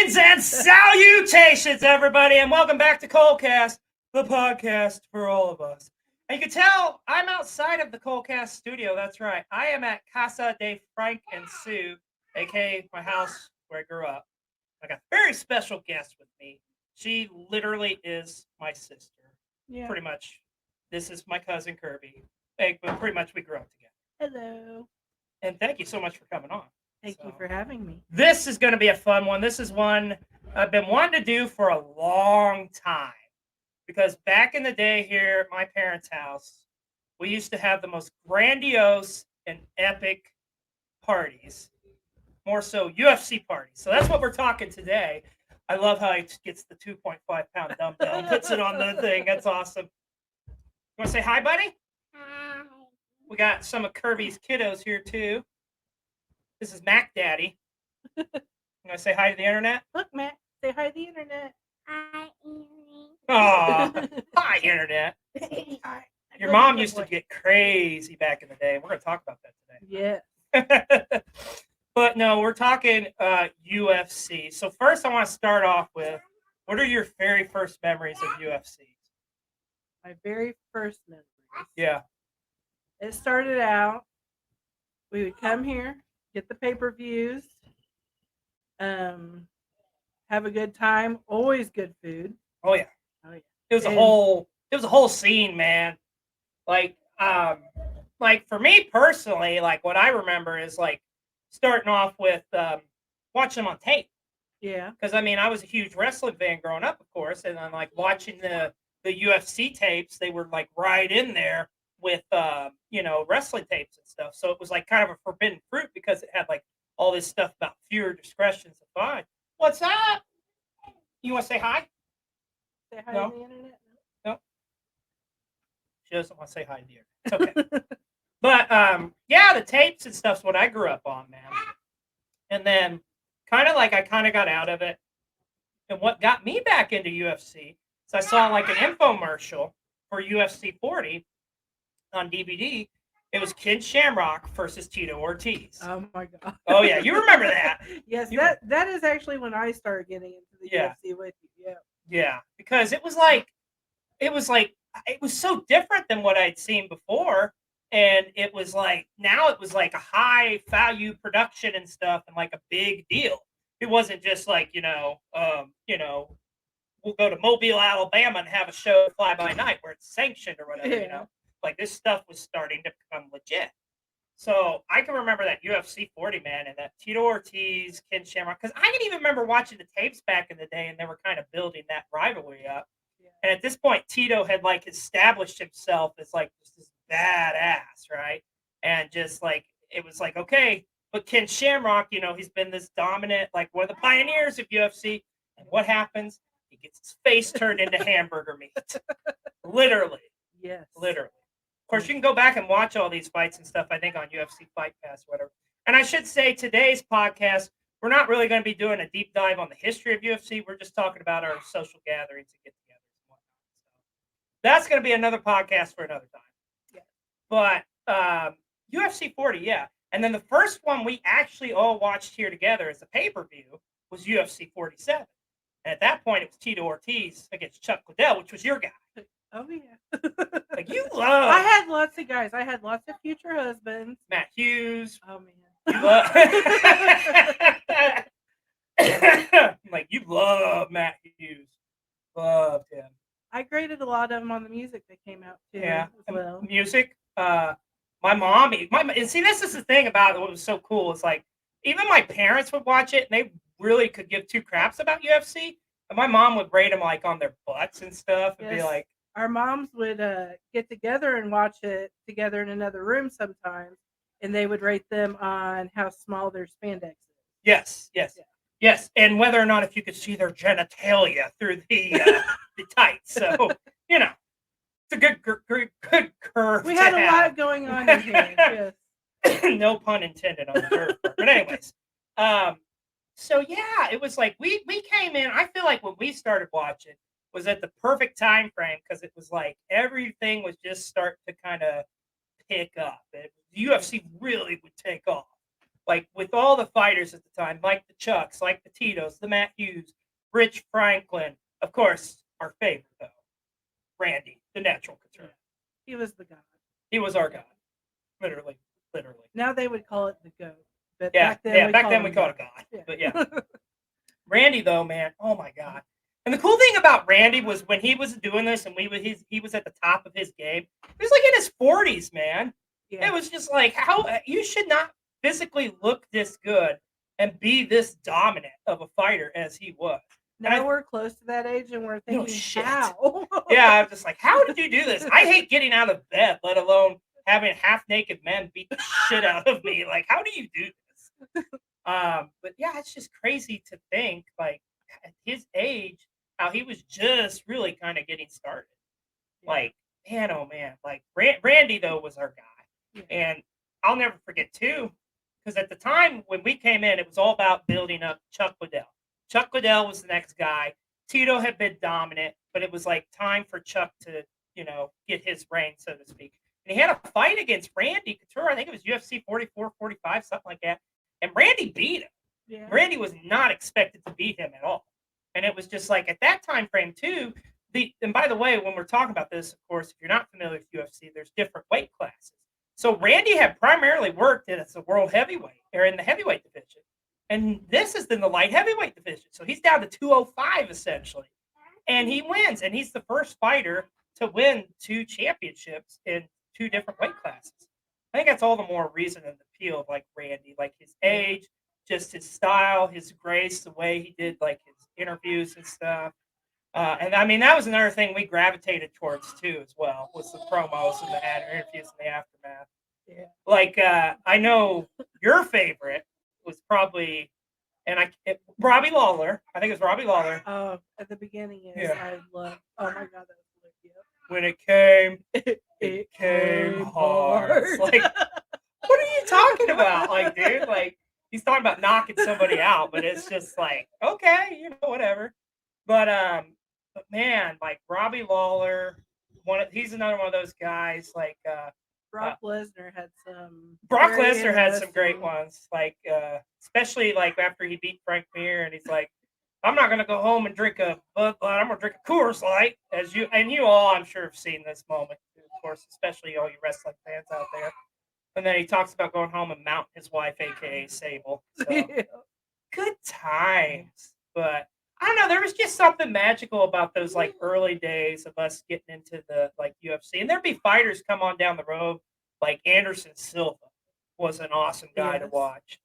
Greetings and salutations, everybody, and welcome back to Colecast, the podcast for all of us. And you can tell I'm outside of the Colecast studio. That's right. I am at Casa de Frank and Sue, aka my house where I grew up. I got a very special guest with me. She literally is my sister. Yeah. Pretty much. This is my cousin Kirby. Hey, but pretty much we grew up together. Hello. And thank you so much for coming on. Thank you for having me. This is going to be a fun one. This is one I've been wanting to do for a long time. Because back in the day here at my parents' house, we used to have the most grandiose and epic parties. More so UFC parties. So that's what we're talking today. I love how he gets the 2.5-pound dumbbell and puts it on the thing. That's awesome. You want to say hi, buddy? Hi. We got some of Kirby's kiddos here, too. This is Mac Daddy. You want to say hi to the internet? Look, Matt, say hi to the internet. Hi, Aw, hi, internet. Hi. Your mom used to get crazy back in the day. We're going to talk about that Yeah. today. But no, we're talking UFC. So first I want to start off with, what are your very first memories of UFC? My very first memories. Yeah. It started out, we would come here, get the pay-per-views, have a good time, always good food. Oh yeah. Oh yeah. It was a whole scene, man. Like for me personally, like what I remember is like starting off with watching them on tape. Yeah. Because I mean, I was a huge wrestling fan growing up, of course, and I'm like watching the UFC tapes. They were like right in there with wrestling tapes and stuff. So it was like kind of a forbidden fruit because it had like all this stuff about fewer discretions of fine. What's up? You want to say hi? Say hi No. to the internet. No. She doesn't want to say hi to you. It's okay. But yeah, the tapes and stuff's what I grew up on, man. And then I got out of it. And what got me back into UFC is I saw like an infomercial for UFC 40 on DVD. It was Ken Shamrock versus Tito Ortiz. Oh my god. Oh yeah, you remember that? Yes, You- that is actually when I started getting into the Yeah. UFC with you. Yeah. Yeah, because it was so different than what I'd seen before. And it was like a high value production and stuff and like a big deal. It wasn't just like, we'll go to Mobile, Alabama and have a show fly by night where it's sanctioned or whatever, Yeah. Like this stuff was starting to become legit. So I can remember that UFC 40, man, and that Tito Ortiz, Ken Shamrock, because I can even remember watching the tapes back in the day and they were kind of building that rivalry up. Yeah. And at this point, Tito had like established himself as like just this badass, right? And just like it was like, okay, but Ken Shamrock, he's been this dominant, like one of the pioneers of UFC. And what happens? He gets his face turned into hamburger meat. Literally. Yes. Literally. Of course, you can go back and watch all these fights and stuff, I think, on UFC Fight Pass, whatever. And I should say, today's podcast, we're not really going to be doing a deep dive on the history of UFC. We're just talking about our social gatherings and get-togethers and whatnot. So that's going to be another podcast for another time. Yeah. But UFC 40, yeah. And then the first one we actually all watched here together as a pay-per-view was UFC 47. And at that point, it was Tito Ortiz against Chuck Liddell, which was your guy. Oh yeah. Like you love I had lots of guys. I had lots of future husbands. Matt Hughes. Oh man. You love Matt Hughes. Loved him. I graded a lot of them on the music that came out too. Yeah. As well. Music. My mom, and see, this is the thing about it. What was so cool is like, even my parents would watch it and they really could give two craps about UFC. And my mom would rate them like on their butts and stuff and be Yes. like, Our moms would get together and watch it together in another room sometimes, and they would rate them on how small their spandex is. yes, Yeah. yes. And whether or not if you could see their genitalia through the tights. So, it's a good curve. We had to a have. lot going on in here. Yes. No pun intended on the curve part. But anyways, so yeah, it was like we came in. I feel like when we started watching was at the perfect time frame because it was like everything was just starting to kind of pick up. UFC really would take off. like with all the fighters at the time, like the Chucks, like the Titos, the Matt Hughes, Rich Franklin, of course, our favorite though, Randy, the natural couture. He was the god. He was our god, literally. Now they would call it the goat, but Yeah, back then back then we called it God. Yeah. But yeah, Randy though, man, oh my god. And the cool thing about Randy was when he was doing this and he was at the top of his game. He was like in his 40s, man. Yeah. It was just like how you should not physically look this good and be this dominant of a fighter as he was. Now we're close to that age and we're thinking, how? Yeah, I'm just like, how did you do this? I hate getting out of bed, let alone having half naked men beat the shit out of me. Like, how do you do this? But yeah, it's just crazy to think, like, at his age, how he was just really kind of getting started. Like, man, oh man, like Randy though was our guy, and I'll never forget too, because at the time when we came in, it was all about building up Chuck Liddell. Chuck Liddell was the next guy. Tito had been dominant, but it was like time for Chuck to, get his reign, so to speak. And he had a fight against Randy Couture. I think it was UFC 44, 45, something like that. And Randy beat him. Yeah. Randy was not expected to beat him at all. And it was just like at that time frame too. And by the way, when we're talking about this, of course, if you're not familiar with UFC, there's different weight classes. So Randy had primarily worked as a world heavyweight or in the heavyweight division. And this is in the light heavyweight division. So he's down to 205 essentially. And he wins. And he's the first fighter to win 2 championships in 2 different weight classes. I think that's all the more reason and appeal of like Randy, like his age, just his style, his grace, the way he did like his interviews and stuff. And I mean, that was another thing we gravitated towards too, as well, was the promos and the interviews and the aftermath. Yeah. Like, I know your favorite was probably, Robbie Lawler. I think it was Robbie Lawler. Oh, at the beginning, yes. Yeah. I love. Oh my god, that was good. When it came, it came hard. Like, what are you talking about? Like, dude, like he's talking about knocking somebody out, but it's just like, okay, whatever. But man, like Robbie Lawler, he's another one of those guys. Like Brock Lesnar had some. Brock Lesnar had some great ones. Like especially like after he beat Frank Mir, and he's like, I'm not gonna go home and drink a Bud Light. I'm gonna drink a Coors Light. As you all, I'm sure, have seen this moment, of course, especially all you wrestling fans out there. And then he talks about going home and mounting his wife, aka Sable. So, good times. But I don't know, there was just something magical about those like early days of us getting into the like UFC. And there'd be fighters come on down the road, like Anderson Silva was an awesome guy to watch.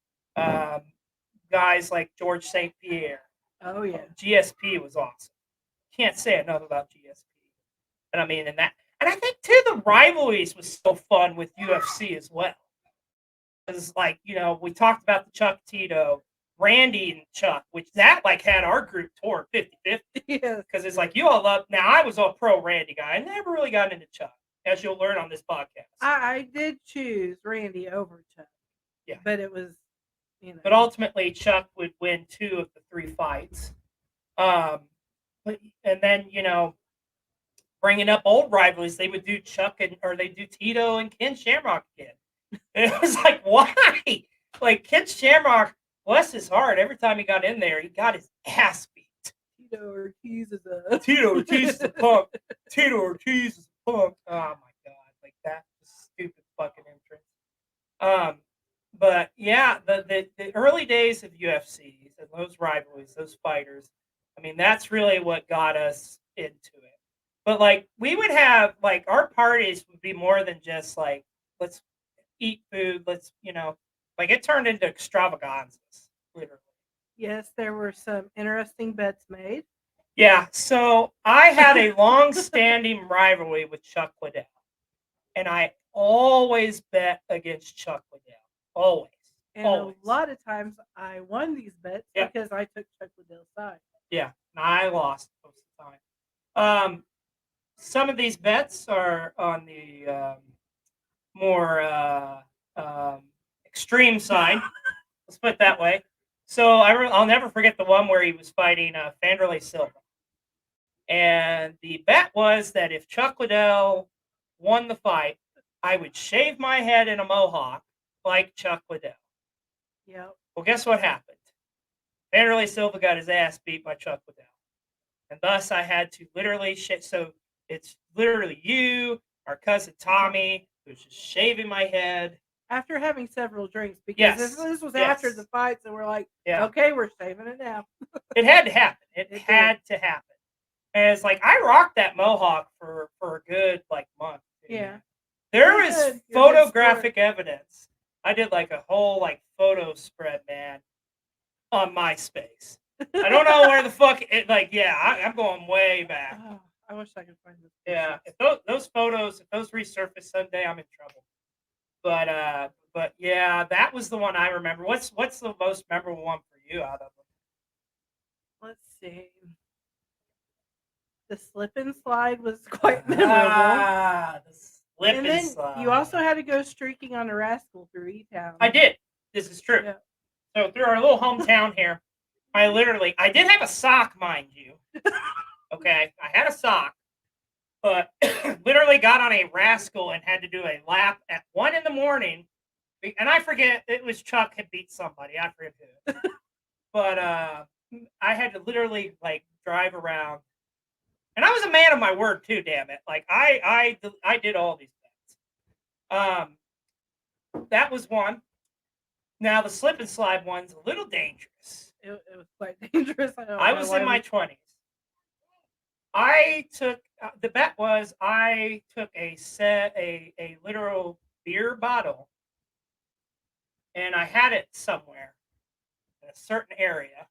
Guys like George St. Pierre. Oh yeah. GSP was awesome. Can't say enough about GSP. And I mean, and I think too the rivalries was so fun with UFC as well. Because like, we talked about the Chuck Tito, Randy and Chuck, which that like had our group torn 50-50. Yeah. Because it's like you all love. Now I was a pro Randy guy. I never really got into Chuck, as you'll learn on this podcast. I did choose Randy over Chuck. Yeah. But it was, But ultimately Chuck would win 2 of the 3 fights. And then, bringing up old rivalries, they would do they do Tito and Ken Shamrock again. And it was like, why? Like Ken Shamrock, bless his heart, every time he got in there, he got his ass beat. Tito Ortiz is a punk. Tito Ortiz is a punk. Oh my god, like that stupid fucking entrance. But yeah, the early days of UFCs and those rivalries, those fighters, I mean, that's really what got us into it. But like we would have like our parties would be more than just like let's eat food, let's like it turned into extravaganzas, literally. Yes, there were some interesting bets made. Yeah, so I had a long-standing rivalry with Chuck Liddell, and I always bet against Chuck Liddell. Always. And a lot of times I won these bets because I took Chuck Liddell's side. Yeah, I lost most of the time. Some of these bets are on the more extreme side. Let's put it that way. So I'll never forget the one where he was fighting Vanderlei Silva. And the bet was that if Chuck Liddell won the fight, I would shave my head in a mohawk like Chuck Liddell. Yep. Well, guess what happened? Apparently, Silva got his ass beat by Chuck Liddell. And thus I had to literally so it's literally you, our cousin Tommy, who's just shaving my head. After having several drinks, because Yes. this was after the fight, so we're like, Yeah. okay, we're shaving it now. It had to happen. It It had to happen. And it's like I rocked that mohawk for a good like month. Yeah. There You're was good. You're a good photographic evidence. I did like a whole like photo spread, man, on MySpace. I don't know where the fuck it like. Yeah, I'm going way back. Oh, I wish I could find this. Yeah, if those photos, if those resurface someday, I'm in trouble. But yeah, that was the one I remember. What's the most memorable one for you out of them? Let's see. The slip and slide was quite memorable. Ah, the slip And and then slide. you also had to go streaking on a rascal through E-Town. I did. This is true. Yeah. So through our little hometown here, I did have a sock, mind you. Okay, I had a sock, but literally got on a rascal and had to do a lap at 1 a.m. And I forget, it was Chuck had beat somebody. I forget who. But I had to literally like drive around. And I was a man of my word too, damn it. Like I did all these things. That was one. Now the slip and slide one's a little dangerous. It was quite dangerous. I was in my 20s. I took the bet was I took a literal beer bottle and I had it somewhere in a certain area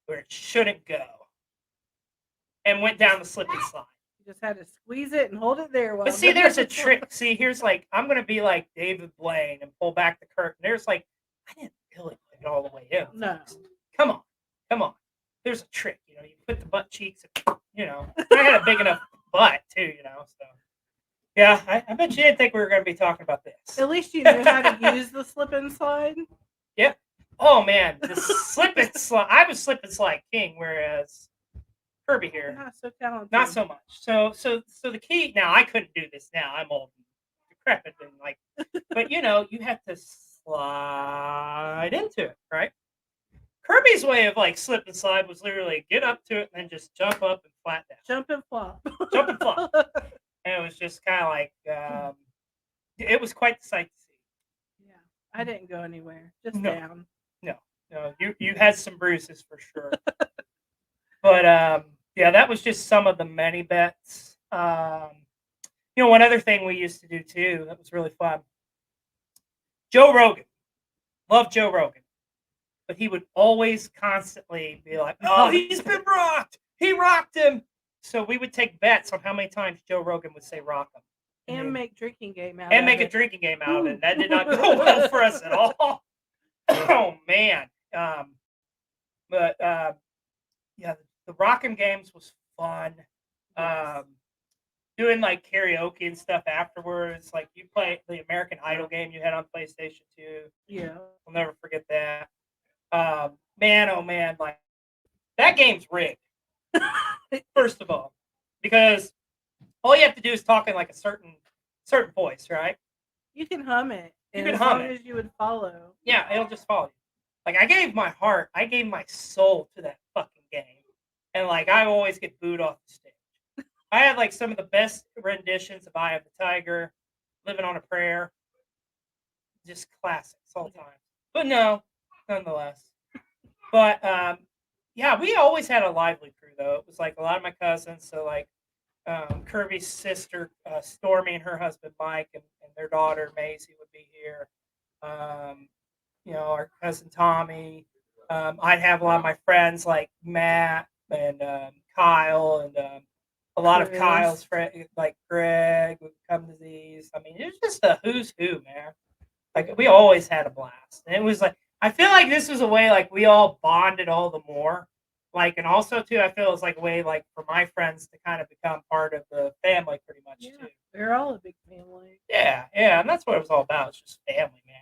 where it shouldn't go and went down the slip and slide. You just had to squeeze it and hold it there. But see, there's a trick. See, here's like I'm gonna be like David Blaine and pull back the curtain. There's like I didn't really put it all the way in. No. Come on. There's a trick. You put the butt cheeks. I had a big enough butt too. So yeah, I bet you didn't think we were gonna be talking about this. At least you knew how to use the slip and slide. Yeah. Oh man, the slip and slide. I was slip and slide king, whereas Kirby here, Not so talented. not so much. So the key. Now I couldn't do this. Now I'm old, and decrepit, and like. But you have to slide into it, right? Kirby's way of like slip and slide was literally get up to it and then just jump up and flat down. Jump and flop. Jump and flop. And it was just kind of like it was quite the sight to see. Yeah, I didn't go anywhere. Just No. down. No, you had some bruises for sure. But yeah, that was just some of the many bets. One other thing we used to do too that was really fun. Joe Rogan. Love Joe Rogan. But he would always constantly be like, "Oh, he's been rocked. He rocked him." So we would take bets on how many times Joe Rogan would say rock him. And make drinking game out And of make it. a drinking game out of it. That did not go well for us at all. Oh man. But yeah, the rockin' games was fun. Doing like karaoke and stuff afterwards. Like you play the American Idol game you had on PlayStation 2. Yeah. I'll never forget that. Man, oh man, like that game's rigged. First of all, because all you have to do is talk in like a certain voice, right? You can hum it. You And can as hum long it. as you would follow. Yeah, it'll just follow you. Like I gave my heart, I gave my soul to that fucking game, and like I always get booed off the stage. I had like some of the best renditions of "Eye of the Tiger," "Living on a Prayer," just classics all time. But no, nonetheless. But yeah, we always had a lively crew though. It was like a lot of my cousins. So like Kirby's sister Stormy and her husband Mike and their daughter Maisie would be here. Our cousin Tommy. I'd have a lot of my friends like Matt and Kyle and a lot of Chris. Kyle's friends like Greg would come to these. I mean, it was just a who's who, man. Like we always had a blast. And it was like I feel like this was a way like we all bonded all the more. Like and also too, I feel it's like a way like for my friends to kind of become part of the family pretty much too. We're all a big family. Yeah, and that's what it was all about. It's just family, man.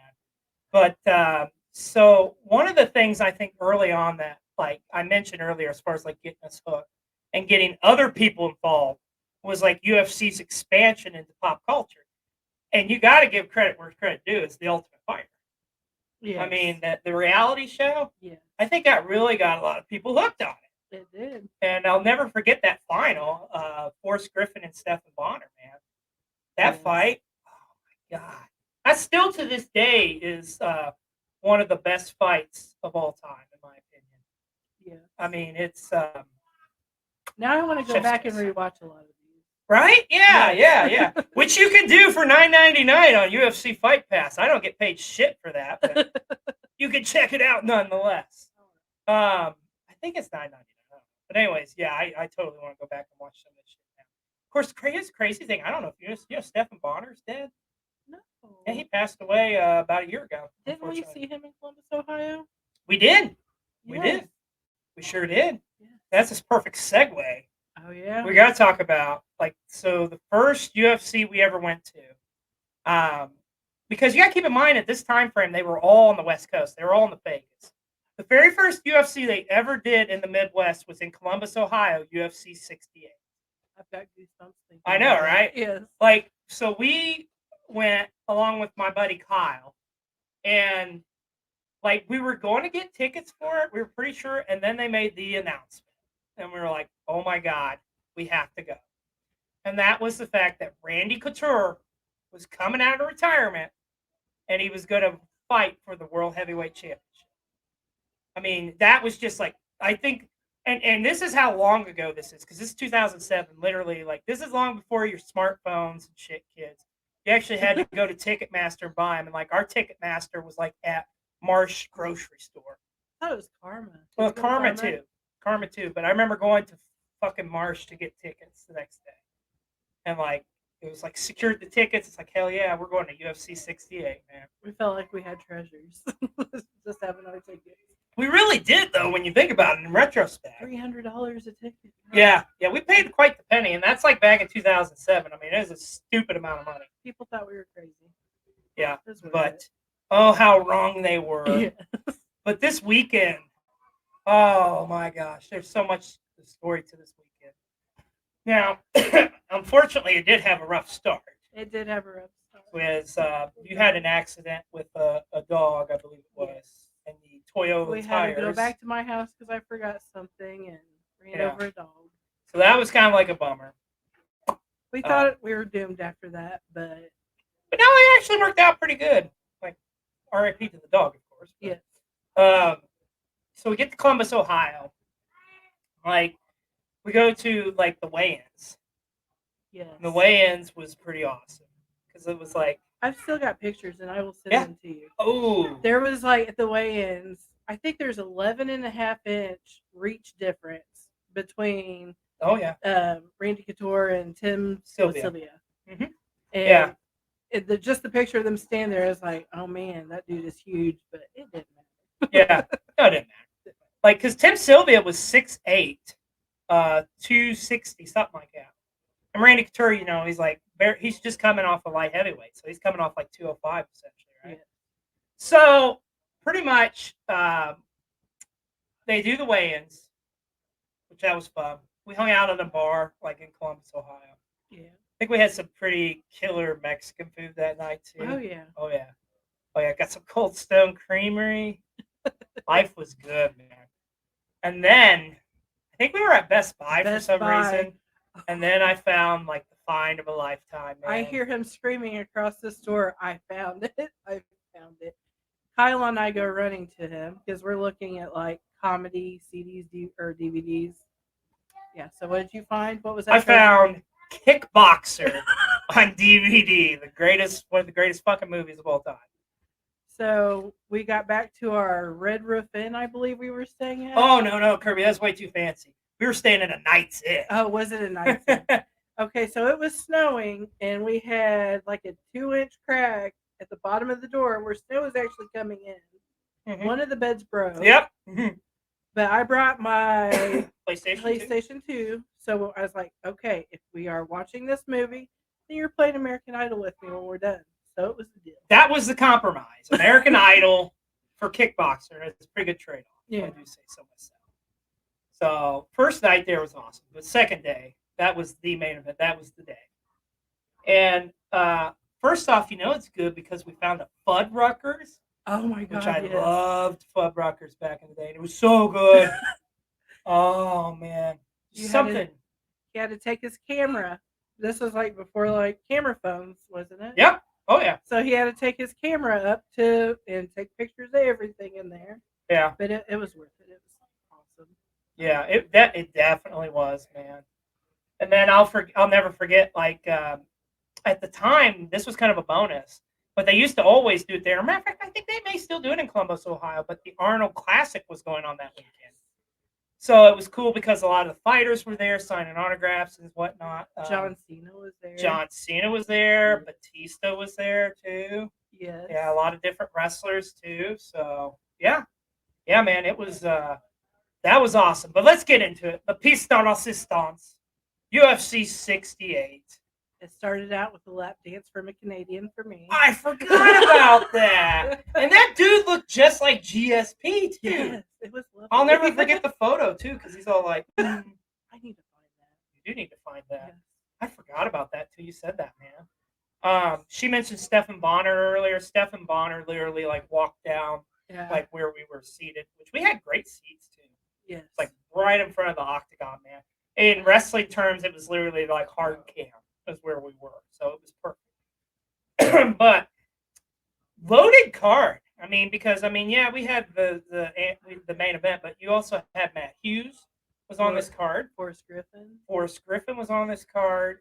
But so one of the things I think early on that like I mentioned earlier as far as like getting us hooked and getting other people involved was like UFC's expansion into pop culture. And you got to give credit where credit due. It's the Ultimate Fighter. Yes. I mean, the reality show, Yeah, I think that really got a lot of people hooked on it. it did. And I'll never forget that final, Forrest Griffin and Stephen Bonner, man. That Yes. fight, oh my God. That still to this day is one of the best fights of all time, in my opinion. Yeah. I mean, it's Now I want to go chef's back and kiss. rewatch a lot of these. Right? Yeah, Yes. yeah. Which you can do for $9.99 on UFC Fight Pass. I don't get paid shit for that, but you can check it out nonetheless. I think it's $9.99. But anyways, yeah, I totally want to go back and watch some of this shit now. Of course, the crazy thing, I don't know if you know Stephen Bonner's dead. No. Yeah, he passed away about a year ago. Didn't we Unfortunately, see him in Columbus, Ohio? we did. We Yes. did. We sure did. Yes. That's a perfect segue. Oh yeah. We got to talk about so the first UFC we ever went to, because you got to keep in mind at this time frame they were all on the West Coast. They were all in the Vegas. The very first UFC they ever did in the Midwest was in Columbus, Ohio, UFC 68. I've got goosebumps thinking. I know, about it. right? Yes. So we went along with my buddy Kyle, and we were going to get tickets for it. We were pretty sure, and then they made the announcement, and we were like, "Oh my God, we have to go!" And that was the fact that Randy Couture was coming out of retirement, and he was going to fight for the World Heavyweight Championship. I mean, that was just I think, and this is how long ago this is, because this is 2007. Literally, this is long before your smartphones and shit, kids. You actually had to go to Ticketmaster and buy them, and our Ticketmaster was at Marsh grocery store. I thought it was Karma. Well, Karma too. But I remember going to fucking Marsh to get tickets the next day, and it was secured the tickets. It's hell yeah, we're going to UFC 68, man. We felt like we had treasures. Just having our tickets. We really did, though, when you think about it in retrospect. $300 a ticket. Yeah, we paid quite the penny, and that's back in 2007. I mean, it was a stupid amount of money. People thought we were crazy. Yeah, but oh, how wrong they were. Yes. But this weekend, oh my gosh, there's so much story to this weekend. Now, unfortunately, it did have a rough start. It did have a rough start. Was you had an accident with a dog, I believe it was. Yes. And the Toyota we tires. had to go back to my house because I forgot something and ran over a dog. So that was kind of a bummer. We thought we were doomed after that, but no, it actually worked out pretty good. R.I.P. to the dog, of course. Yes. So we get to Columbus, Ohio. We go to the weigh-ins. Yes. And the weigh-ins was pretty awesome because it was I've still got pictures and I will send them to you. Oh. There was at the weigh-ins, I think there's 11.5-inch reach difference between Randy Couture and Tim Sylvia. Mm-hmm. And just the picture of them standing there is oh man, that dude is huge, but it didn't matter. Yeah, no, it didn't matter. Because Tim Sylvia was 6'8", 260, something like that. And Randy Couture, he's just coming off a light heavyweight, so he's coming off 205 essentially, right? Yeah. So pretty much, they do the weigh-ins, which that was fun. We hung out at a bar in Columbus, Ohio. Yeah. I think we had some pretty killer Mexican food that night too. Oh yeah. Oh yeah. Got some Cold Stone Creamery. Life was good, man. And then I think we were at Best Buy for some reason. And then I found the find of a lifetime, man. I hear him screaming across the store, I found it. I found it. Kyle and I go running to him because we're looking at comedy CDs or DVDs. Yeah. So what did you find? What was that? I found Kickboxer on DVD, one of the greatest fucking movies of all time. So we got back to our Red Roof Inn, I believe we were staying at. Oh no, Kirby, that's way too fancy. We were staying at a Knight's Inn. Oh, was it a Knight's Inn? Okay, so it was snowing, and we had a 2-inch crack at the bottom of the door where snow was actually coming in. Mm-hmm. One of the beds broke. Yep. Mm-hmm. But I brought my PlayStation 2. So I was like, okay, if we are watching this movie, then you're playing American Idol with me when we're done. So it was the deal. That was the compromise. American Idol for Kickboxer. It's a pretty good trade-off. Yeah. I do say so myself. So first night there was awesome. But second day, that was the main event. That was the day. And first off, it's good because we found a Fuddruckers Oh my which God, I yes. loved Fuddruckers back in the day. And it was so good. Oh man, You had something. He had to take his camera. This was like before like camera phones, wasn't it? Yep. Oh yeah. So he had to take his camera up to and take pictures of everything in there. Yeah. But it was worth it. It was awesome. Yeah. It definitely was, man. And then I'll never forget, like, at the time, this was kind of a bonus, but they used to always do it there. Matter of fact, I think they may still do it in Columbus, Ohio, but the Arnold Classic was going on that weekend. So it was cool because a lot of the fighters were there signing autographs and whatnot. John Cena was there. John Cena was there. Batista was there too. Yes. Yeah, a lot of different wrestlers too. So yeah, man, it was that was awesome. But let's get into it. The piece de resistance, UFC 68. It started out with a lap dance from a Canadian for me. I forgot about that. And that dude looked just like GSP too. Yes, it was lovely. I'll never forget the photo too, because he's all like, I need to find that. You do need to find that. Yes. I forgot about that till you said that, man. She mentioned Stephan Bonner earlier. Stephan Bonner literally like walked down like where we were seated, which we had great seats too. Yes. Like right in front of the octagon, man. In wrestling terms, it was literally like hard cam is where we were. So it was perfect. But loaded card. I mean, because yeah, we had the main event, but you also had Matt Hughes was on this card. Forrest Griffin. Forrest Griffin was on this card.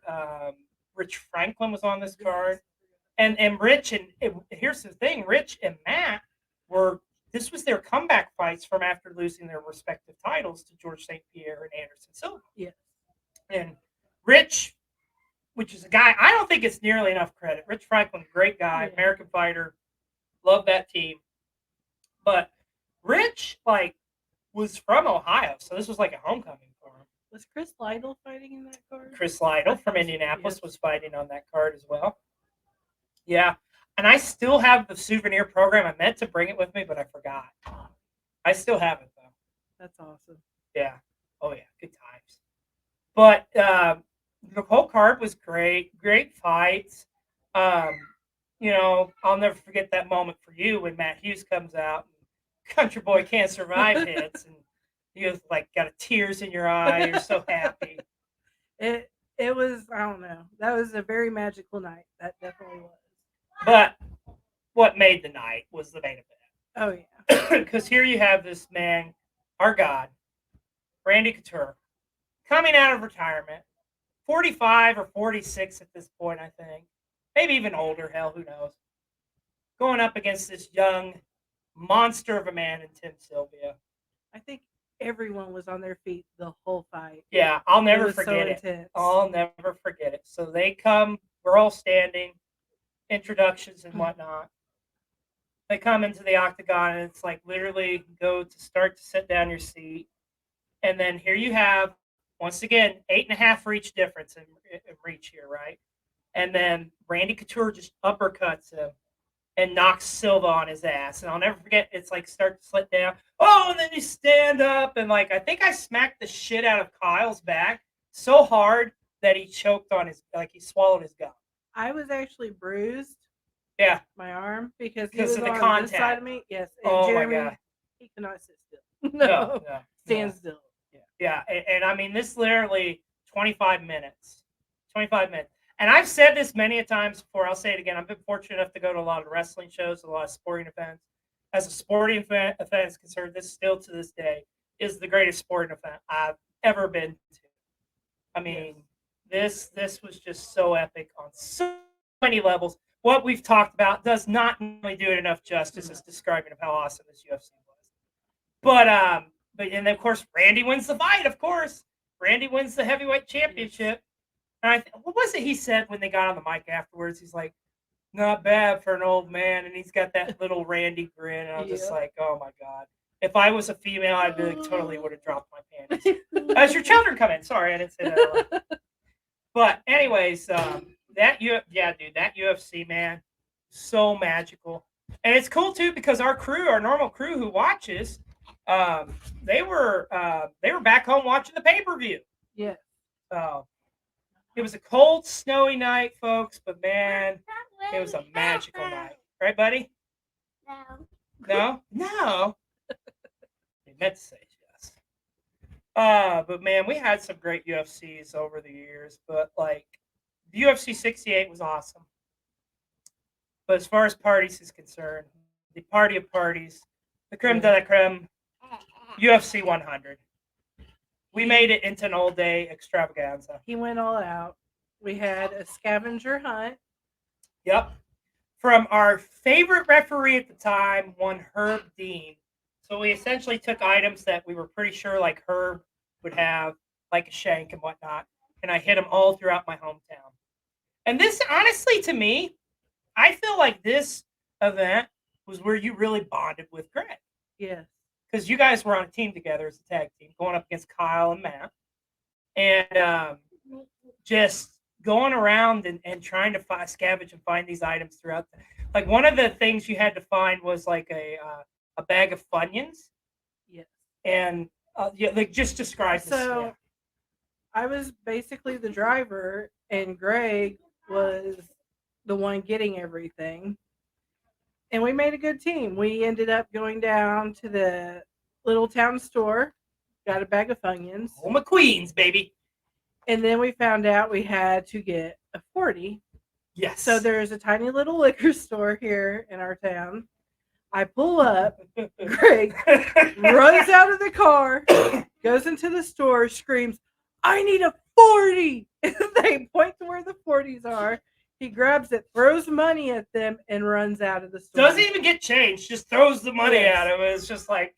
Rich Franklin was on this card. And Rich, and here's the thing, Rich and Matt this was their comeback fights from after losing their respective titles to George St. Pierre and Anderson Silva. Yeah. And Rich, which is a guy, I don't think it's nearly enough credit. Rich Franklin, great guy, American fighter. Love that team. But Rich, was from Ohio, so this was like a homecoming for him. Was Chris Liddell fighting in that card? Chris Liddell from Indianapolis was fighting on that card as well. Yeah. And I still have the souvenir program. I meant to bring it with me, but I forgot. I still have it, though. That's awesome. Yeah. Oh, yeah. Good times. But the whole card was great. Great fights. I'll never forget that moment for you when Matt Hughes comes out and Country Boy Can't Survive hits, and you got tears in your eye. You're so happy. It was, I don't know. That was a very magical night. That definitely was. But what made the night was the main event. Oh, yeah. Because here you have this man, our God, Randy Couture, coming out of retirement, 45 or 46 at this point, I think. Maybe even older, hell, who knows. Going up against this young monster of a man in Tim Sylvia. I think everyone was on their feet the whole fight. Yeah, I'll never forget it. Intense. I'll never forget it. So they come, we're all standing, introductions and whatnot. They come into the octagon, and it's like literally go to start to sit down your seat. And then here you have, once again, 8.5 reach difference in reach here, right? And then Randy Couture just uppercuts him and knocks Silva on his ass. And I'll never forget, it's like start to slip down. Oh, and then you stand up, and I think I smacked the shit out of Kyle's back so hard that he choked on he swallowed his gum. I was actually bruised. Yeah. My arm because he was of the on contact. this side of me. Yes. And Oh Jeremy, my God. He cannot sit still. No. Stand still. Yeah. And I mean, this literally 25 minutes. 25 minutes. And I've said this many a times before. I'll say it again. I've been fortunate enough to go to a lot of wrestling shows, a lot of sporting events. As a sporting event is concerned, this still to this day is the greatest sporting event I've ever been to. I mean, this was just so epic on so many levels. What we've talked about does not really do it enough justice as describing of how awesome this UFC was. But and then of course Randy wins the fight. Of course, Randy wins the heavyweight championship. And what was it he said when they got on the mic afterwards? He's like, "Not bad for an old man," and he's got that little Randy grin. And I'm just like, "Oh my God! If I was a female, I'd be totally would have dropped my panties." As your children come in, sorry, I didn't say that. But anyways, that UFC, man, so magical. And it's cool too because our normal crew who watches, they were back home watching the pay-per-view. Yeah. So it was a cold, snowy night, folks, but man, it was a magical night. Right, buddy? No? No. He meant to say yes. But man, we had some great UFCs over the years, but like the UFC 68 was awesome. But as far as parties is concerned, the party of parties, the creme de la creme, UFC 100. We made it into an all day extravaganza. He went all out. We had a scavenger hunt. Yep. From our favorite referee at the time, one Herb Dean. So we essentially took items that we were pretty sure like Herb would have, like a shank and whatnot, and I hit them all throughout my hometown. And this, honestly, to me, I feel like this event was where you really bonded with Greg. Yes. Because you guys were on a team together as a tag team, going up against Kyle and Matt. And just going around and trying to scavenge and find these items throughout. Like, one of the things you had to find was like a bag of Funyuns. Yes. And yeah, like, just describe this. So Yeah. I was basically the driver, and Greg was the one getting everything. And we made a good team. We ended up going down to the little town store, got a bag of Funyuns. Oh, McQueen's, baby. And then we found out we had to get a 40. Yes. So there's a tiny little liquor store here in our town. I pull up, Greg runs out of the car, goes into the store, screams, "I need a 40!" And they point to where the 40s are. He grabs it, throws money at them, and runs out of the store. Doesn't even get changed, just throws the money Yes. at him. It's just like,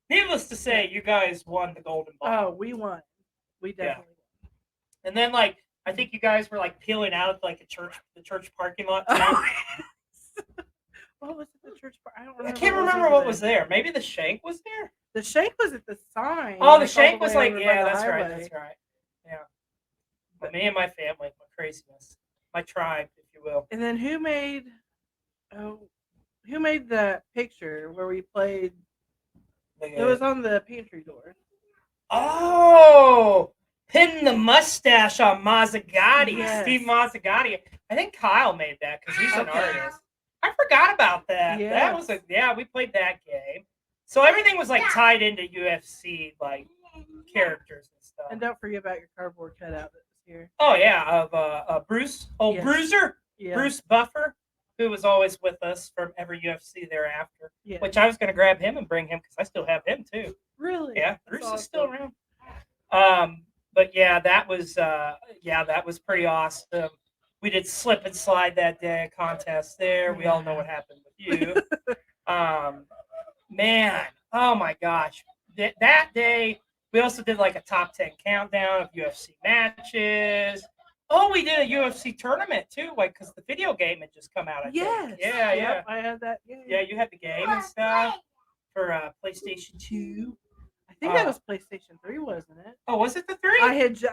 needless to say, you guys won the golden ball. Oh, we won. We definitely won. And then, like, I think you guys were like peeling out of like the church parking lot. Too. Oh, what was it? The church? I don't remember. I can't remember what was there. Maybe the shank was there. The shank was at the sign. Oh, the like, shank all was the way like, over by yeah, the that's right, highway. that's right. Yeah. But me and my family, my craziness, my tribe, if you will. And then who made the picture where we played? It was on the pantry door. Oh, pinning the mustache on Mazzagatti, Yes. Steve Mazzagatti. I think Kyle made that because he's an Okay. artist. I forgot about that. That was we played that game. So everything was like tied into UFC like characters and stuff. And don't forget about your cardboard cutout that was here. Oh yeah, of Bruce, Yes. Bruiser, Yeah. Bruce Buffer, who was always with us from every UFC thereafter. Yeah. Which I was going to grab him and bring him because I still have him too. Really? Yeah, That's Bruce is still awesome. around. But yeah, that was pretty awesome. We did slip and slide that day, contest there. We all know what happened with you. Man, oh my gosh. That day, we also did like a top 10 countdown of UFC matches. Oh, we did a UFC tournament too, like because the video game had just come out. I Yes. think. Yeah, Yep, yeah. I had that game. Yeah, you had the game and stuff for PlayStation 2. I think that was PlayStation 3, wasn't it? Oh, was it the 3?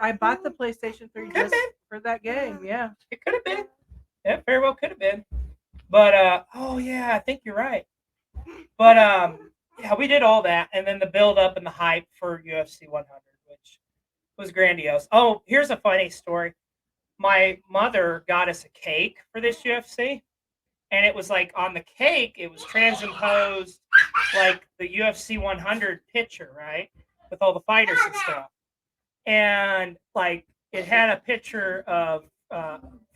I bought the PlayStation 3 Could've just been. for that game. Yeah. It could have been. Yeah, very well could have been. But oh yeah, I think you're right. But yeah, we did all that, and then the build up and the hype for UFC 100, which was grandiose. Oh, here's a funny story. My mother got us a cake for this UFC, and it was like on the cake, it was transimposed like the UFC 100 picture, right, with all the fighters and stuff, and like it had a picture of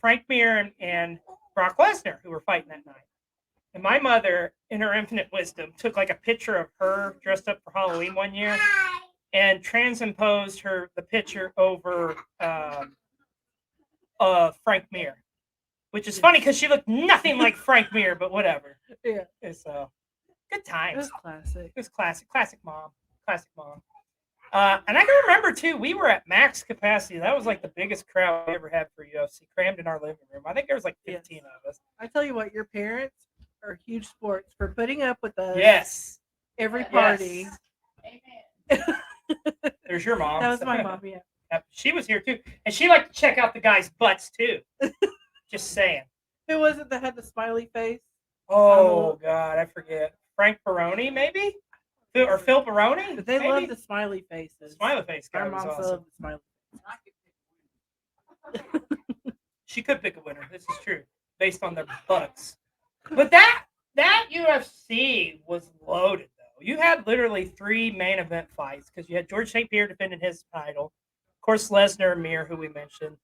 Frank Mir and Brock Lesnar who were fighting that night. And my mother, in her infinite wisdom, took like a picture of her dressed up for Halloween one year and transimposed the picture over Frank Mir, which is funny because she looked nothing like Frank Mir, but whatever. Yeah. It's good It times. was classic. It was classic mom. And I can remember too, we were at max capacity. That was like the biggest crowd we ever had for UFC, crammed in our living room. I think there was like 15 of us. I tell you what, your parents are huge sports for putting up with us. Yes. Every party. Yes. There's your mom. That was my mom. Yeah. Yep, she was here too, and she liked to check out the guys' butts too. Just saying. Who was it that had the smiley face? Oh God, I forget. Frank Baroni, maybe, or Phil Baroni. But they maybe? love the smiley faces. Smiley face guy Our was moms awesome. love the smiley She could pick a winner. This is true, based on their butts. But that that UFC was loaded, though. You had literally 3 main event fights because you had George St. Pierre defending his title. Of course, Lesnar and Mir, who we mentioned.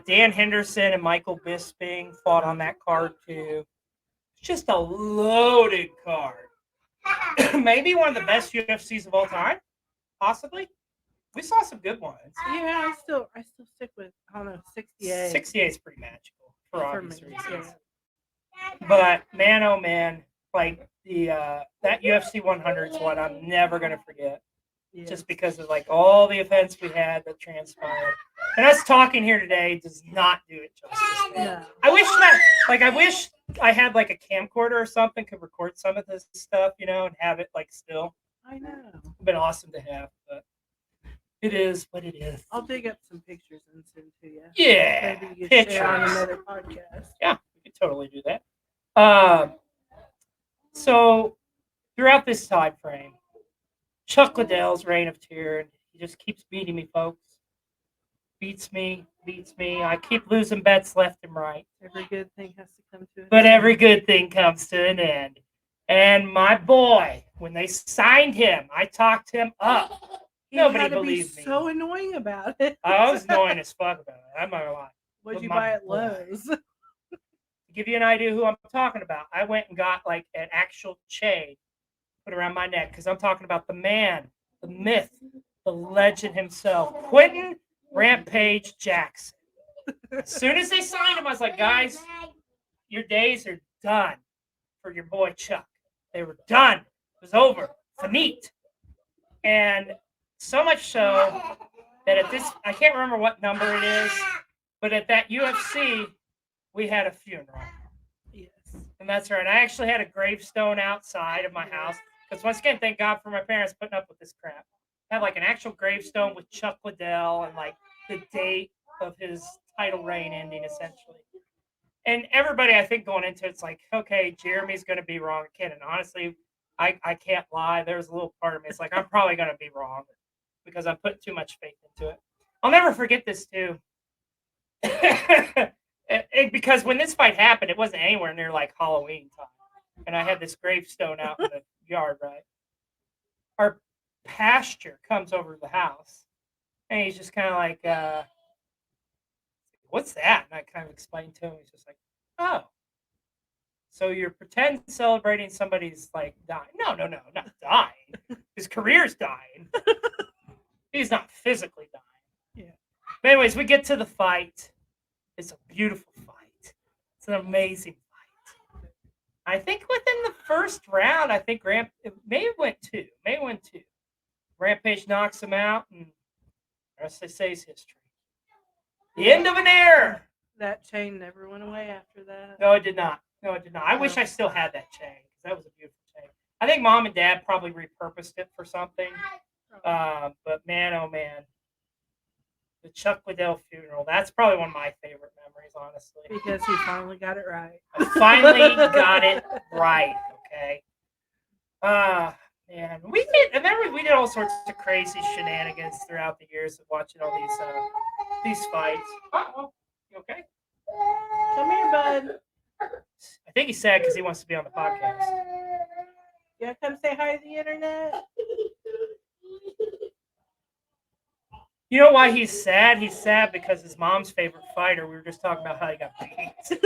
Dan Henderson and Michael Bisping fought on that card, too. It's just a loaded card. Maybe one of the best UFCs of all time, possibly. We saw some good ones. Yeah, I still stick with, I don't know, 68. 68 is pretty magical for For obvious me, reasons. yeah. But man, oh man, like that UFC 100 is what I'm never gonna forget. Yeah. Just because of like all the events we had that transpired. And us talking here today does not do it justice. Man. No. I wish I had like a camcorder or something, could record some of this stuff, and have it like still. I know. It'd been awesome to have, but it is what it is. I'll dig up some pictures and send to you. Yeah. Maybe you could share on Pictures. another podcast. Yeah, we could totally do that. So throughout this time frame, Chuck Liddell's reign of terror, he just keeps beating me, folks. Beats me. I keep losing bets left and right. Every good thing has to come to an But end. every good thing comes to an end. And my boy, when they signed him, I talked him up. He Nobody had to be believed me. so annoying about it. I was annoying as fuck about it. I'm not gonna lie. What'd But you my buy at boy. Lowe's? To give you an idea who I'm talking about, I went and got like an actual chain put around my neck because I'm talking about the man, the myth, the legend himself, Quentin Rampage Jackson. As soon as they signed him, I was like, guys, your days are done for your boy Chuck. They were done. It was over. Finite. And so much so that I can't remember what number it is, but at that UFC, we had a funeral. Yes. And that's right. I actually had a gravestone outside of my house. Because once again, thank God for my parents putting up with this crap. I had like an actual gravestone with Chuck Liddell and like the date of his title reign ending, essentially. And everybody, I think, going into it's like, okay, Jeremy's going to be wrong again. And honestly, I can't lie. There's a little part of me. It's like, I'm probably going to be wrong because I'm putting too much faith into it. I'll never forget this, too. Because when this fight happened, it wasn't anywhere near like Halloween time. And I had this gravestone out in the yard, right? Our pasture comes over the house. And he's just kind of like, what's that? And I kind of explained to him. He's just like, oh. So you're pretend celebrating somebody's like dying. No, not dying. His career's dying. He's not physically dying. Yeah. But anyways, we get to the fight. It's a beautiful fight. It's an amazing fight. I think within the first round, I think it may have went two. Rampage knocks him out, and the rest they say is history. The end of an era. That chain never went away after that. No, it did not. I wish I still had that chain because that was a beautiful chain. I think Mom and Dad probably repurposed it for something. But man, oh man, the Chuck Liddell funeral. That's probably one of my favorite memories, honestly. Because he finally got it right. I finally got it right. Okay. Man, we did all sorts of crazy shenanigans throughout the years of watching all these fights. Uh-oh. You okay? Come here, bud. I think he's sad because he wants to be on the podcast. You want to come say hi to the internet? You know why he's sad? He's sad because his mom's favorite fighter, we were just talking about how he got beat.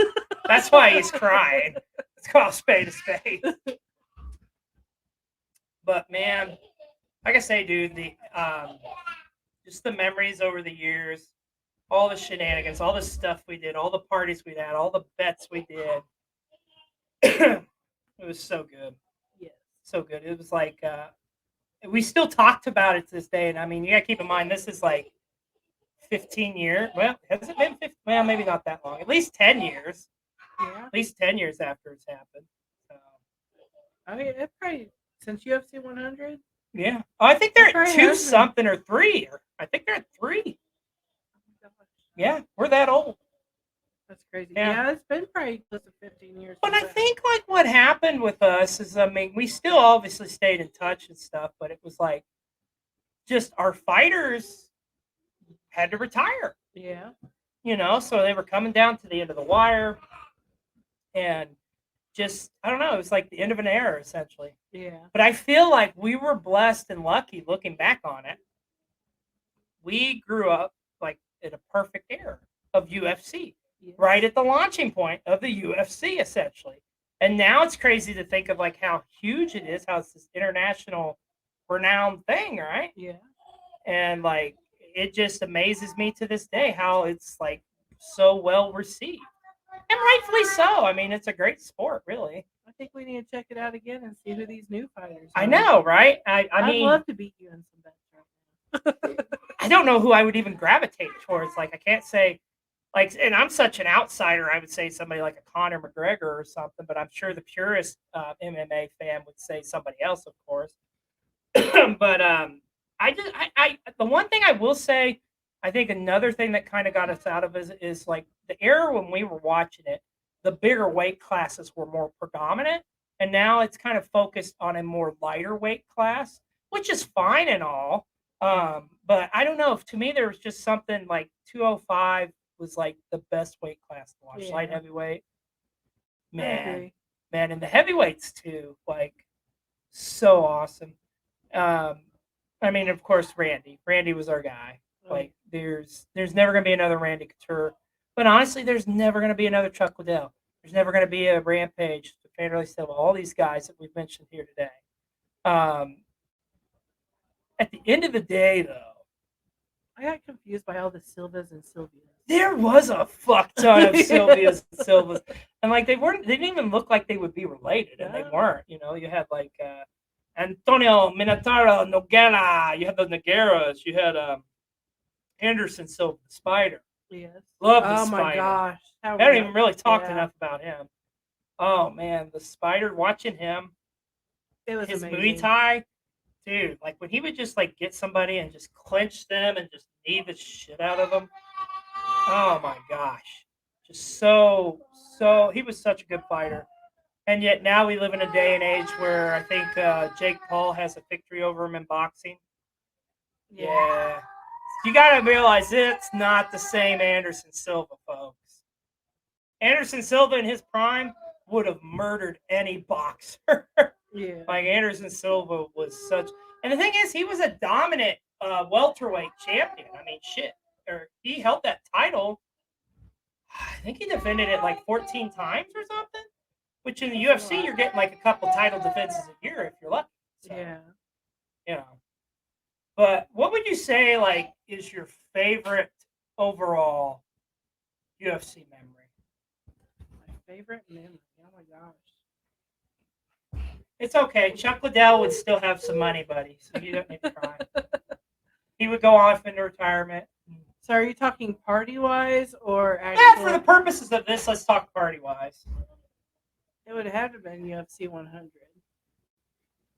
That's why he's crying. It's called spade a spade. But man, like I say, dude, just the memories over the years, all the shenanigans, all the stuff we did, all the parties we had, all the bets we did. It was so good. Yeah. So good. It was like we still talked about it to this day. And I mean, you gotta keep in mind this is like 15 years. Well, has it been 15? Well, maybe not that long. At least 10 years. Yeah. At least 10 years after it's happened. So, I mean, it's probably since UFC 100. yeah. Oh, I think they're That's at right, 2 hasn't it? something or 3. I think they're at 3. Yeah, we're that old. That's crazy. Yeah. Yeah, it's been probably close to 15 years. But I since think like what happened with us is, I mean, we still obviously stayed in touch and stuff, but it was like just our fighters had to retire, Yeah. so they were coming down to the end of the wire. And just, I don't know, it was like the end of an era, essentially. Yeah. But I feel like we were blessed and lucky looking back on it. We grew up like in a perfect era of UFC, Yes. right at the launching point of the UFC, essentially. And now it's crazy to think of like how huge it is, how it's this international renowned thing, right? Yeah. And like it just amazes me to this day how it's like so well received. And rightfully so. I mean, it's a great sport, really. I think we need to check it out again and see who these new fighters are. I know, right? I I'd mean, love to beat you in some bets right now. I don't know who I would even gravitate towards. Like, I can't say, like, and I'm such an outsider. I would say somebody like a Conor McGregor or something, but I'm sure the purest MMA fan would say somebody else, of course. But the one thing I will say, I think another thing that kind of got us out of is like the era when we were watching it, the bigger weight classes were more predominant, and now it's kind of focused on a more lighter weight class, which is fine and all. But I don't know, if to me there was just something like 205 was like the best weight class to watch. Light Yeah. heavyweight, I man, agree. man, and the heavyweights too, like so awesome. Um, I mean, of course, Randy. Randy was our guy. Like, there's never gonna be another Randy Couture, but honestly, there's never gonna be another Chuck Liddell. There's never gonna be a Rampage, Vanderlei Silva, all these guys that we've mentioned here today. Um, at the end of the day, though, I got confused by all the Silvas and Sylvias. there was a fuck ton of Sylvias and Silvas, and like they didn't even look like they would be related, and they No. weren't. You know, you had like Antonio Minotauro Noguera, you had the Nogueras, you had Anderson Silva, the Spider. Yes. Love the Oh my Spider. gosh. How I haven't even really talked yeah. enough about him. Oh man, the Spider, watching him, It was his amazing. Muay Thai, dude, like when he would just like get somebody and just clinch them and just knee the shit out of them. Oh my gosh. Just so he was such a good fighter. And yet now we live in a day and age where I think Jake Paul has a victory over him in boxing. Yeah. You got to realize it's not the same Anderson Silva, folks. Anderson Silva in his prime would have murdered any boxer. Yeah. Like Anderson Silva was such, and the thing is, he was a dominant welterweight champion. I mean, shit, or he held that title. I think he defended it like 14 times or something. Which in the UFC, you're getting like a couple title defenses a year if you're lucky. So, Yeah. you know. But what would you say like is your favorite overall UFC memory? My favorite memory. Oh my gosh. It's okay. Chuck Liddell would still have some money, buddy, so you don't need to cry. He would go off into retirement. So are you talking party wise or actually? Yeah, for the purposes of this, let's talk party wise. It would have to been UFC 100.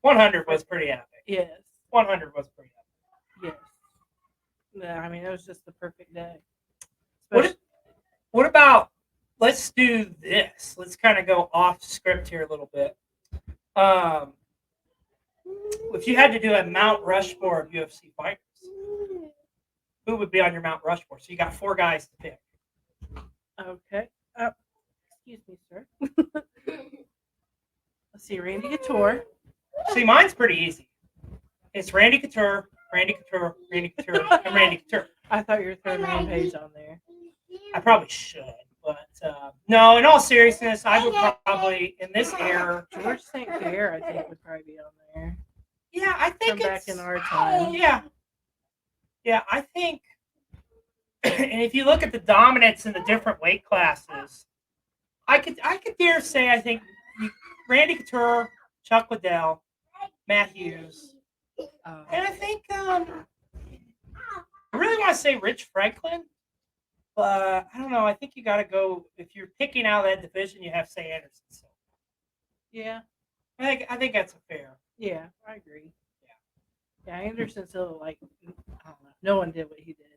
100 was pretty epic. Yes. 100 was pretty epic. Yes. Yeah, I mean, it was just the perfect day. What about, let's do this. Let's kind of go off script here a little bit. If you had to do a Mount Rushmore of UFC fighters, who would be on your Mount Rushmore? So you got 4 guys to pick. Okay. Excuse me, sir. Let's see, Randy Couture. See, mine's pretty easy. It's Randy Couture, Randy Couture, Randy Couture, and Randy Couture. I thought you were throwing Rampage on there. I probably should, but no, in all seriousness, I would probably, in this era, George St. Pierre, I think, would probably be on there. Yeah, I think From back in our time. Yeah. Yeah, I think, and if you look at the dominance in the different weight classes, I could dare say I think Randy Couture, Chuck Liddell, Matt Hughes, and I think I really want to say Rich Franklin, but I don't know. I think you got to go, if you're picking out that division, you have to say Anderson Silva. Yeah. I think that's a fair. Yeah, I agree. Yeah, Anderson Silva, like, I don't know. No one did what he did.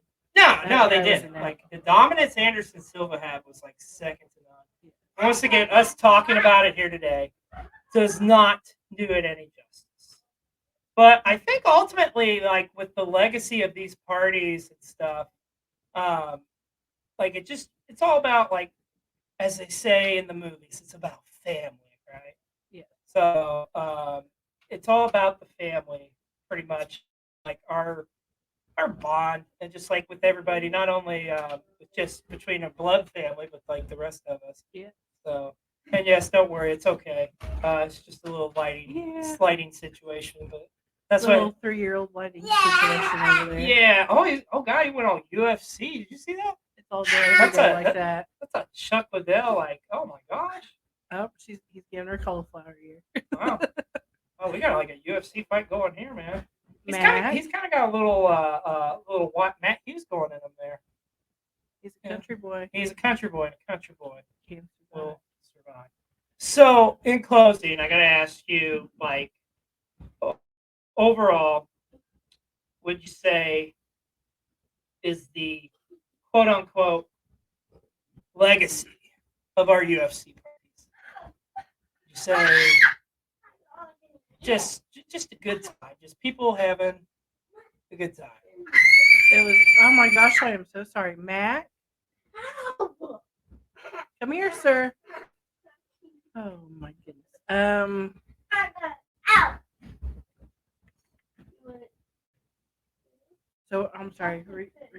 No, they didn't. Like, the dominance Anderson Silva had was like second to none. Once again, us talking about it here today does not do it any justice. But I think ultimately, like, with the legacy of these parties and stuff, like, it's all about, like, as they say in the movies, it's about family, right? Yeah. So it's all about the family, pretty much, like our bond, and just like with everybody, not only just between a blood family, but like the rest of us. Yeah. So, and yes, don't worry, it's okay. It's just a little sliding situation, but that's Little what. 3-year-old lighting situation over there. Yeah. Oh God, he went on UFC. Did you see that? It's all good every day like that. That's a Chuck Liddell. Like, oh my gosh. Oh, he's giving her cauliflower ear. Wow. Oh, we got like a UFC fight going here, man. He's Matt? kind of got a little what Matt Hughes going in him there. He's a country boy. He's a country boy, and a country boy Can't will survive. So, in closing, I got to ask you, like, overall, would you say is the quote unquote legacy of our UFC parties? Would you say just a good time, just people having a good time? It was. Oh my gosh! I am so sorry, Matt. Come here, sir. Oh my goodness. So I'm sorry.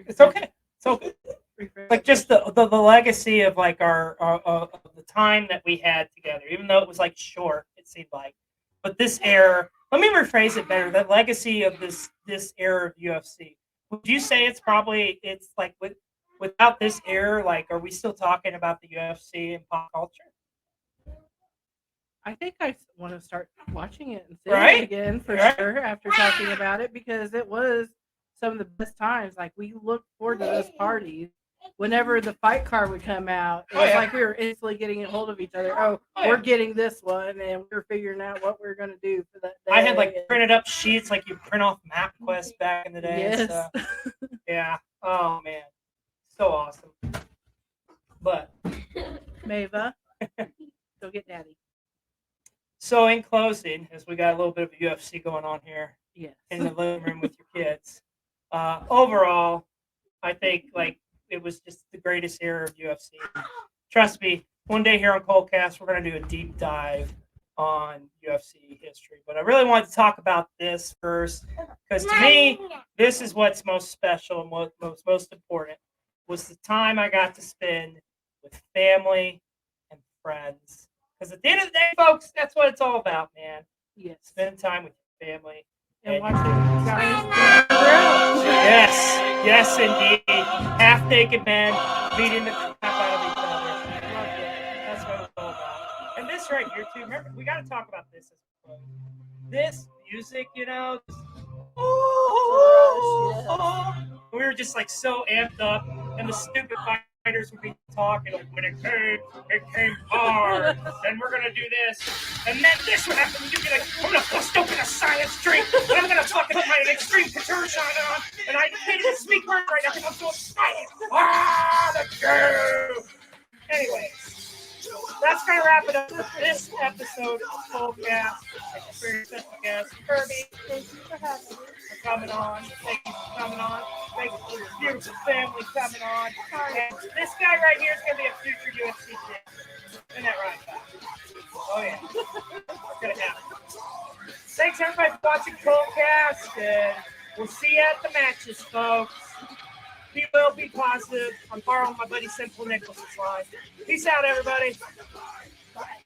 It's okay. It's okay. Like just the legacy of like our of the time that we had together, even though it was like short, it seemed like. But this era, let me rephrase it better. The legacy of this era of UFC. Would you say it's like without this era, like are we still talking about the UFC and pop culture? I think I want to start watching it and seeing Right? it again for Right? sure after talking about it, because it was some of the best times. Like, we looked forward to those parties. Whenever the fight card would come out, it was like we were instantly getting a hold of each other. We're getting this one, and we were figuring out what we are going to do for that day. I had like printed up sheets like you print off MapQuest back in the day. Yes. So, yeah. Oh man, so awesome. But Mava, go get daddy. So in closing, as we got a little bit of a UFC going on here Yes. in the living room with your kids, overall, I think like it was just the greatest era of UFC. Trust me, one day here on Colecast, we're going to do a deep dive on UFC history. But I really wanted to talk about this first because to me, this is what's most special and what most important was the time I got to spend with family and friends. Because at the end of the day, folks, that's what it's all about, man. Yes. Spending time with your family. And watching guys grow. Yes, indeed. Half-naked men beating the crap out of each other. That's what it's all about. And this right here, too. Remember, we got to talk about this. This music, you know. We were just like so amped up, and the stupid fighters would be talking like, when it came hard, and we're gonna do this, and then this would happen. You'd be like, I'm gonna bust open a science drink, and I'm gonna fucking put my extreme couture shine on, and I can't even speak right now because I'm so excited. The go. Anyways, that's gonna wrap it up for this episode of Colecast. Very special guest, Kirby. Thank you for having me. For coming on. Thank you for coming on. Thank you for your beautiful family coming on. And this guy right here is going to be a future UFC champion. Isn't that right, guys? Oh, yeah. It's going to happen. Thanks, everybody, for watching Colecast. And we'll see you at the matches, folks. Be well, be positive. I'm borrowing my buddy Simple Nichols' line. Peace out, everybody. Bye.